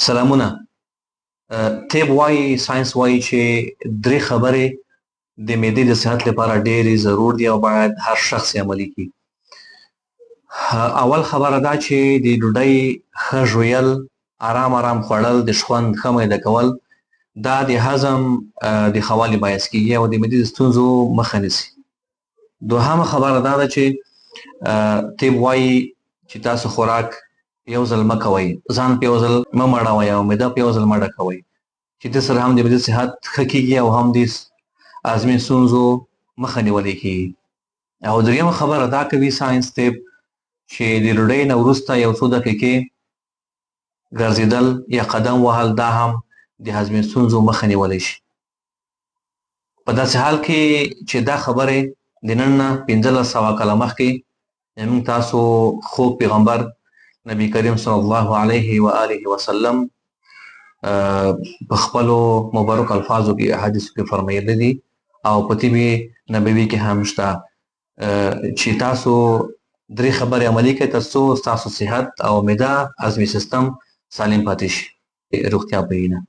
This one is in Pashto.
سلامونه. طب وایي، ساينس وایي چې درې خبرې د معدې د صحت لپاره ډېرې ضرور دي او باید هر شخص یې عملي کړي. اول خبره دا چې د ډوډۍ ښه ژویل، آرام آرام خوړل، د شخوند ښه میده کول، دا د هضم د ښه والي باعث کیږي او د معدې د ستونزو مخه نیسي. دوهمه خبره دا ده چې طب وایي چې تاسو خوراک یو ځل مه کوئ، ځان په یو ځل مه مړوئ او معده په یو ځل مه ډکوئ، چې دې سره هم د معدې صحت ښه کیږي او هم د هاضمې ستونزو مخه نیولی کیږي. او دریمه خبره دا کوي ساینس طب چې د ډوډۍ نه وروسته یو څو دقیقې ګرځېدل یا قدم وهل دا هم د هاضمې ستونزو مخه نیولی شي. په داسې حال کې چې دا خبرې د نن نه 1500 کاله مخکې زموږ تاسو خوږ پیغمبر نبی کریم صلی الله علیه و آله وسلم په خپلو مبارک الفاظو کې احادیثو کې فرمایلی دي او په طب نبوي کې هم شته چې تاسو درې خبرې عملي کړئ ترڅو ستاسو صحت او معده هضمي سیستم سالم پاتې شي. روغتیا په هیله.